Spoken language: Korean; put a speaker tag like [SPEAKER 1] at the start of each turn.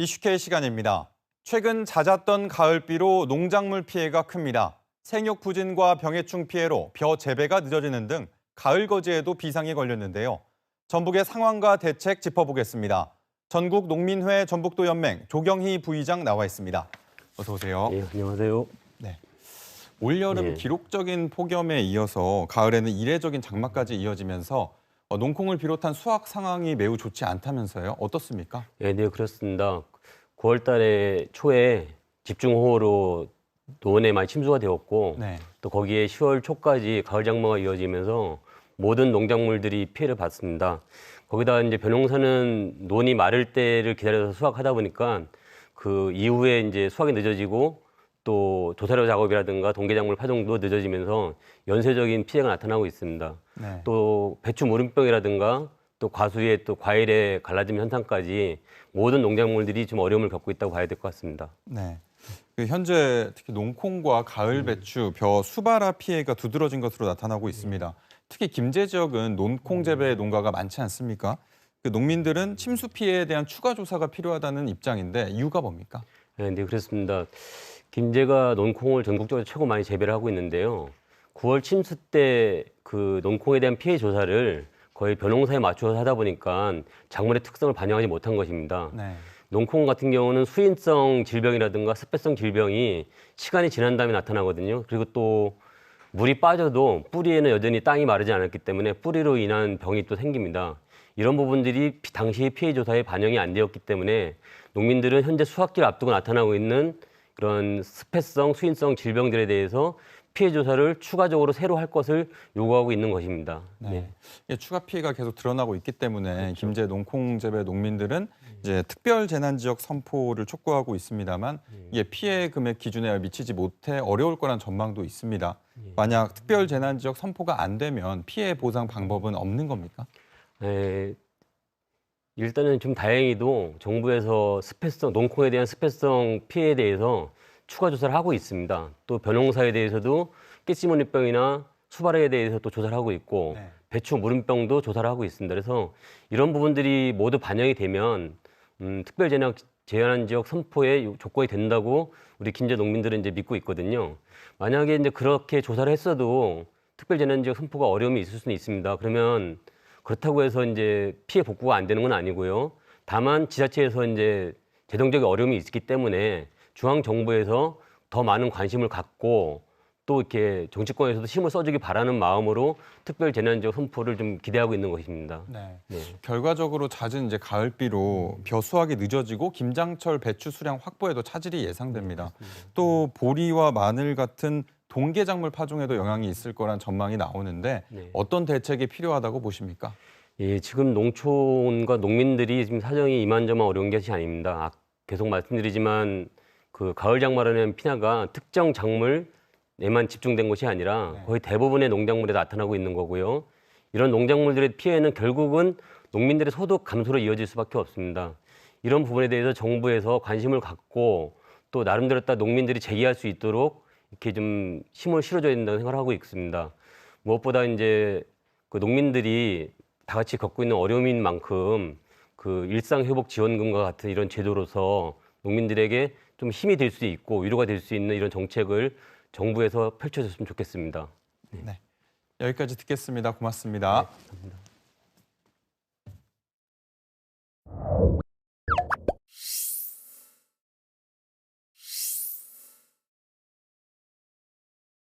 [SPEAKER 1] 이슈K 시간입니다. 최근 잦았던 가을비로 농작물 피해가 큽니다. 생육 부진과 병해충 피해로 벼 재배가 늦어지는 등 가을 거지에도 비상이 걸렸는데요. 전북의 상황과 대책 짚어보겠습니다. 전국 농민회 전북도 연맹 조경희 부의장 나와 있습니다. 어서 오세요.
[SPEAKER 2] 네, 안녕하세요.
[SPEAKER 1] 네. 올여름 기록적인 폭염에 이어서 가을에는 이례적인 장마까지 이어지면서 농콩을 비롯한 수확 상황이 매우 좋지 않다면서요. 어떻습니까?
[SPEAKER 2] 네, 그렇습니다. 9월 달에 초에 집중호우로 논에 많이 침수가 되었고 또 거기에 10월 초까지 가을 장마가 이어지면서 모든 농작물들이 피해를 봤습니다. 거기다 이제 벼농사는 논이 마를 때를 기다려서 수확하다 보니까 그 이후에 이제 수확이 늦어지고 또 조사료 작업이라든가 동계작물 파종도 늦어지면서 연쇄적인 피해가 나타나고 있습니다. 또 배추 무름병이라든가 또 과수에 또 과일에 갈라짐 현상까지 모든 농작물들이 좀 어려움을 겪고 있다고 봐야 될 것 같습니다.
[SPEAKER 1] 네. 현재 특히 농콩과 가을 배추, 벼, 수발화 피해가 두드러진 것으로 나타나고 있습니다. 특히 김제 지역은 논콩 재배 농가가 많지 않습니까? 농민들은 침수 피해에 대한 추가 조사가 필요하다는 입장인데 이유가 뭡니까?
[SPEAKER 2] 네, 그렇습니다. 김제가 논콩을 전국적으로 최고 많이 재배를 하고 있는데요. 9월 침수 때 그 논콩에 대한 피해 조사를 거의 벼농사에 맞춰서 하다 보니까 작물의 특성을 반영하지 못한 것입니다. 농콩 같은 경우는 수인성 질병이라든가 습해성 질병이 시간이 지난 다음에 나타나거든요. 그리고 또 물이 빠져도 뿌리에는 여전히 땅이 마르지 않았기 때문에 뿌리로 인한 병이 또 생깁니다. 이런 부분들이 당시 피해 조사에 반영이 안 되었기 때문에 농민들은 현재 수확기를 앞두고 나타나고 있는 그런 습해성, 수인성 질병들에 대해서 피해 조사를 추가적으로 새로 할 것을 요구하고 있는 것입니다.
[SPEAKER 1] 추가 피해가 계속 드러나고 있기 때문에 김제 농콩 재배 농민들은 이제 특별 재난 지역 선포를 촉구하고 있습니다만 이게 피해 금액 기준에 미치지 못해 어려울 거란 전망도 있습니다. 만약 특별 재난 지역 선포가 안 되면 피해 보상 방법은 없는 겁니까?
[SPEAKER 2] 일단은 좀 다행히도 정부에서 습해성, 농콩에 대한 습해성 피해에 대해서 추가 조사를 하고 있습니다. 또 벼농사에 대해서도 깨씨무늬병이나 수발에 대해서 또 조사를 하고 있고 배추 무름병도 조사를 하고 있습니다. 그래서 이런 부분들이 모두 반영이 되면 특별재난 지역 선포의 조건이 된다고 우리 김제 농민들은 이제 믿고 있거든요. 만약에 이제 그렇게 조사를 했어도 특별재난 지역 선포가 어려움이 있을 수는 있습니다. 그러면 그렇다고 해서 이제 피해 복구가 안 되는 건 아니고요. 다만 지자체에서 이제 재정적인 어려움이 있기 때문에 중앙 정부에서 더 많은 관심을 갖고 또 이렇게 정치권에서도 힘을 써주기 바라는 마음으로 특별 재난지역 선포를 좀 기대하고 있는 것입니다.
[SPEAKER 1] 결과적으로 잦은 이제 가을비로 벼 수확이 늦어지고 김장철 배추 수량 확보에도 차질이 예상됩니다. 또 보리와 마늘 같은 동계작물 파종에도 영향이 있을 거란 전망이 나오는데 어떤 대책이 필요하다고 보십니까?
[SPEAKER 2] 지금 농촌과 농민들이 지금 사정이 이만저만 어려운 것이 아닙니다. 계속 말씀드리지만 그 가을 장마라는 대한 피해가 특정 작물에만 집중된 것이 아니라 거의 대부분의 농작물에 나타나고 있는 거고요. 이런 농작물들의 피해는 결국은 농민들의 소득 감소로 이어질 수밖에 없습니다. 이런 부분에 대해서 정부에서 관심을 갖고 또 나름대로 따라 농민들이 제기할 수 있도록 이렇게 좀 힘을 실어줘야 된다고 생각을 하고 있습니다. 무엇보다 이제 그 농민들이 다 같이 겪고 있는 어려움인 만큼 그 일상회복지원금과 같은 이런 제도로서 농민들에게 좀 힘이 될 수 있고 위로가 될 수 있는 이런 정책을 정부에서 펼쳐줬으면 좋겠습니다.
[SPEAKER 1] 여기까지 듣겠습니다. 고맙습니다.
[SPEAKER 2] 감사합니다.